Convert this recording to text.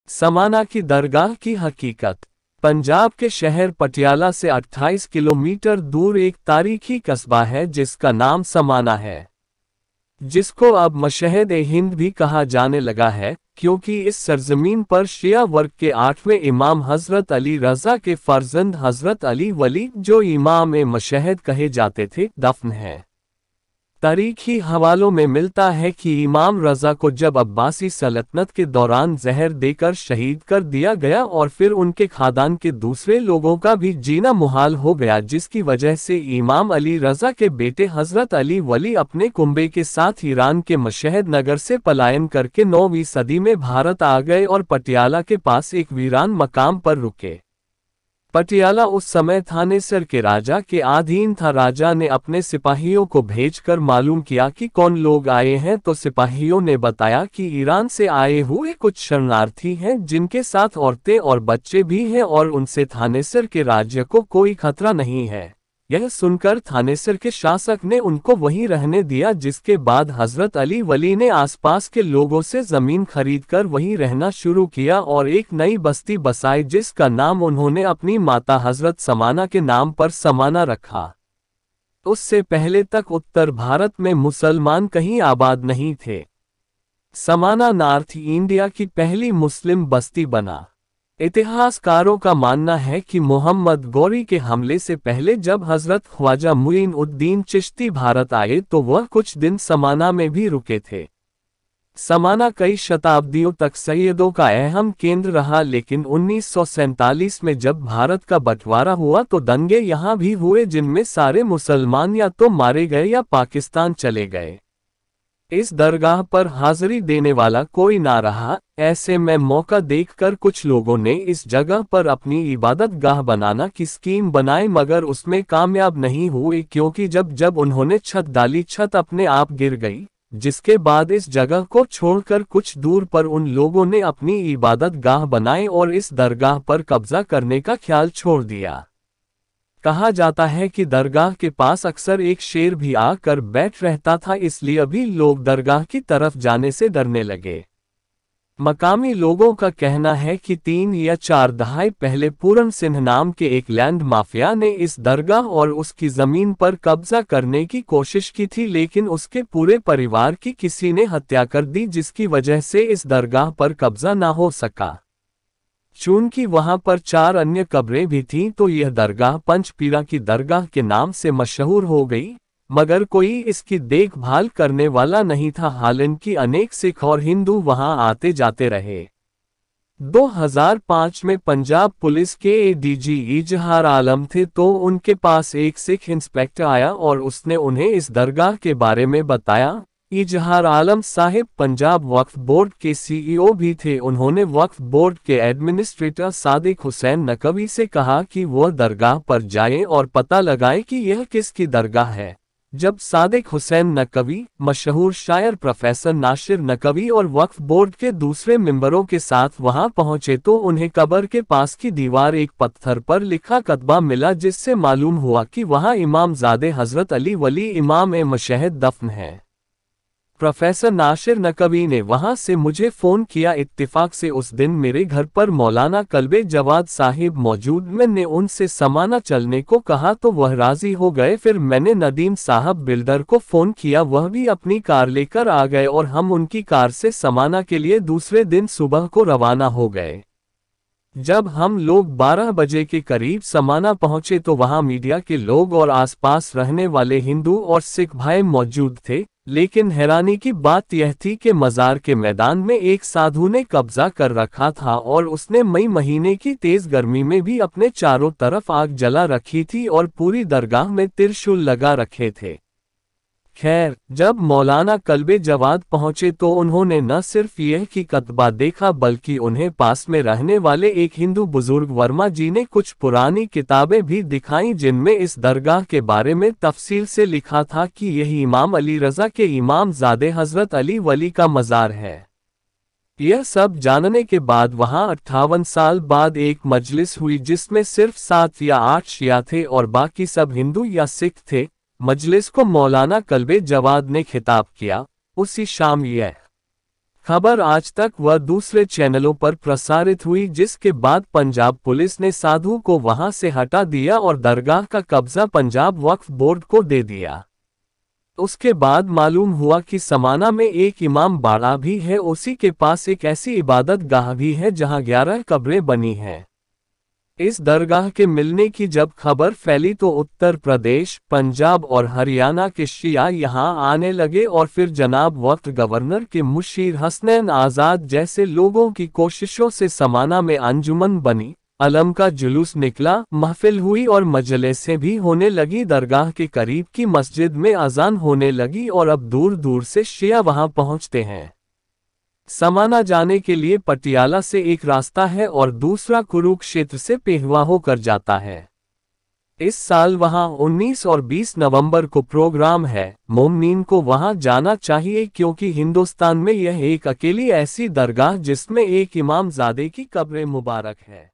समाना की दरगाह की हकीकत। पंजाब के शहर पटियाला से 28 किलोमीटर दूर एक तारीखी कस्बा है जिसका नाम समाना है, जिसको अब मशहद-ए-हिंद भी कहा जाने लगा है, क्योंकि इस सरजमीन पर शिया वर्ग के 8वें इमाम हजरत अली रज़ा के फर्जंद हजरत अली वली, जो इमाम-ए-मशहद कहे जाते थे, दफन है। तारीखी हवालों में मिलता है कि इमाम रज़ा को जब अब्बासी सल्तनत के दौरान जहर देकर शहीद कर दिया गया और फिर उनके खानदान के दूसरे लोगों का भी जीना मुहाल हो गया, जिसकी वजह से इमाम अली रज़ा के बेटे हजरत अली वली अपने कुंबे के साथ ईरान के मशहद नगर से पलायन करके 9वीं सदी में भारत आ गए और पटियाला के पास एक वीरान मकाम पर रुके। पटियाला उस समय थानेसर के राजा के अधीन था। राजा ने अपने सिपाहियों को भेजकर मालूम किया कि कौन लोग आए हैं, तो सिपाहियों ने बताया कि ईरान से आए हुए कुछ शरणार्थी हैं जिनके साथ औरतें और बच्चे भी हैं और उनसे थानेसर के राज्य को कोई खतरा नहीं है। यह सुनकर थानेसर के शासक ने उनको वहीं रहने दिया, जिसके बाद हजरत अली वली ने आसपास के लोगों से जमीन खरीदकर वहीं रहना शुरू किया और एक नई बस्ती बसाई, जिसका नाम उन्होंने अपनी माता हजरत समाना के नाम पर समाना रखा। उससे पहले तक उत्तर भारत में मुसलमान कहीं आबाद नहीं थे। समाना नॉर्थ इंडिया की पहली मुस्लिम बस्ती बना। इतिहासकारों का मानना है कि मोहम्मद गौरी के हमले से पहले जब हजरत ख्वाजा मुइन उद्दीन चिश्ती भारत आए तो वह कुछ दिन समाना में भी रुके थे। समाना कई शताब्दियों तक सैयदों का अहम केंद्र रहा, लेकिन 1947 में जब भारत का बंटवारा हुआ तो दंगे यहाँ भी हुए, जिनमें सारे मुसलमान या तो मारे गए या पाकिस्तान चले गए। इस दरगाह पर हाजिरी देने वाला कोई ना रहा। ऐसे में मौका देखकर कुछ लोगों ने इस जगह पर अपनी इबादत गाह बनाना की स्कीम बनाई, मगर उसमें कामयाब नहीं हुए, क्योंकि जब उन्होंने छत डाली, छत अपने आप गिर गई, जिसके बाद इस जगह को छोड़कर कुछ दूर पर उन लोगों ने अपनी इबादत गाह बनाई और इस दरगाह पर कब्जा करने का ख्याल छोड़ दिया। कहा जाता है कि दरगाह के पास अक्सर एक शेर भी आकर बैठ रहता था, इसलिए अभी लोग दरगाह की तरफ जाने से डरने लगे। मकामी लोगों का कहना है कि 3 या 4 दहाई पहले पूरन सिंह नाम के एक लैंड माफिया ने इस दरगाह और उसकी जमीन पर कब्जा करने की कोशिश की थी, लेकिन उसके पूरे परिवार की किसी ने हत्या कर दी, जिसकी वजह से इस दरगाह पर कब्जा ना हो सका। चूंकि वहां पर 4 अन्य कब्रें भी थीं, तो यह दरगाह पंचपीरा की दरगाह के नाम से मशहूर हो गई, मगर कोई इसकी देखभाल करने वाला नहीं था। हालांकि अनेक सिख और हिंदू वहां आते जाते रहे। 2005 में पंजाब पुलिस के एडीजी इजहार आलम थे, तो उनके पास एक सिख इंस्पेक्टर आया और उसने उन्हें इस दरगाह के बारे में बताया। इजहार आलम साहिब पंजाब वक्फ बोर्ड के सीईओ भी थे। उन्होंने वक्फ बोर्ड के एडमिनिस्ट्रेटर सादिक हुसैन नकवी से कहा कि वह दरगाह पर जाएं और पता लगाएं कि यह किसकी दरगाह है। जब सादिक हुसैन नकवी, मशहूर शायर प्रोफेसर नासिर नकवी और वक्फ बोर्ड के दूसरे मेंबरों के साथ वहां पहुंचे तो उन्हें कब्र के पास की दीवार एक पत्थर पर लिखा कतबा मिला, जिससे मालूम हुआ कि वहां इमामजादे हजरत अली वली इमाम-ए-मशहद दफन है। प्रोफेसर नासिर नकवी ने वहां से मुझे फ़ोन किया। इत्तिफाक से उस दिन मेरे घर पर मौलाना कल्बे जवाद साहिब मौजूद। मैंने उनसे समाना चलने को कहा तो वह राज़ी हो गए। फिर मैंने नदीम साहब बिल्डर को फ़ोन किया, वह भी अपनी कार लेकर आ गए और हम उनकी कार से समाना के लिए दूसरे दिन सुबह को रवाना हो गए। जब हम लोग 12 बजे के करीब समाना पहुंचे तो वहां मीडिया के लोग और आसपास रहने वाले हिंदू और सिख भाई मौजूद थे, लेकिन हैरानी की बात यह थी कि मज़ार के मैदान में एक साधु ने कब्जा कर रखा था और उसने मई महीने की तेज गर्मी में भी अपने चारों तरफ आग जला रखी थी और पूरी दरगाह में त्रिशूल लगा रखे थे। खैर, जब मौलाना कल्बे जवाद पहुंचे तो उन्होंने न सिर्फ यह कि कतबा देखा, बल्कि उन्हें पास में रहने वाले एक हिंदू बुजुर्ग वर्मा जी ने कुछ पुरानी किताबें भी दिखाईं, जिनमें इस दरगाह के बारे में तफसील से लिखा था कि यही इमाम अली रज़ा के इमामजादे हजरत अली वली का मज़ार है। यह सब जानने के बाद वहां 58 साल बाद एक मजलिस हुई, जिसमें सिर्फ 7 या 8 शिया थे और बाकी सब हिंदू या सिख थे। मजलिस को मौलाना कल्बे जवाद ने खिताब किया। उसी शाम यह खबर आज तक व दूसरे चैनलों पर प्रसारित हुई, जिसके बाद पंजाब पुलिस ने साधु को वहां से हटा दिया और दरगाह का कब्जा पंजाब वक्फ बोर्ड को दे दिया। उसके बाद मालूम हुआ कि समाना में एक इमाम बाड़ा भी है, उसी के पास एक ऐसी इबादत गाह भी है जहां 11 कब्रें बनी हैं। इस दरगाह के मिलने की जब खबर फैली तो उत्तर प्रदेश, पंजाब और हरियाणा के शिया यहां आने लगे और फिर जनाब वक्त गवर्नर के मुशीर हसनैन आज़ाद जैसे लोगों की कोशिशों से समाना में अंजुमन बनी, अलम का जुलूस निकला, महफिल हुई और मजलिसें भी होने लगी। दरगाह के करीब की मस्जिद में अजान होने लगी और अब दूर दूर से शिया वहां पहुंचते हैं। समाना जाने के लिए पटियाला से एक रास्ता है और दूसरा कुरुक्षेत्र से पेहवा होकर जाता है। इस साल वहां 19 और 20 नवंबर को प्रोग्राम है। मोमनीन को वहां जाना चाहिए क्योंकि हिंदुस्तान में यह एक अकेली ऐसी दरगाह जिसमें एक इमाम ज़ादे की कब्र मुबारक है।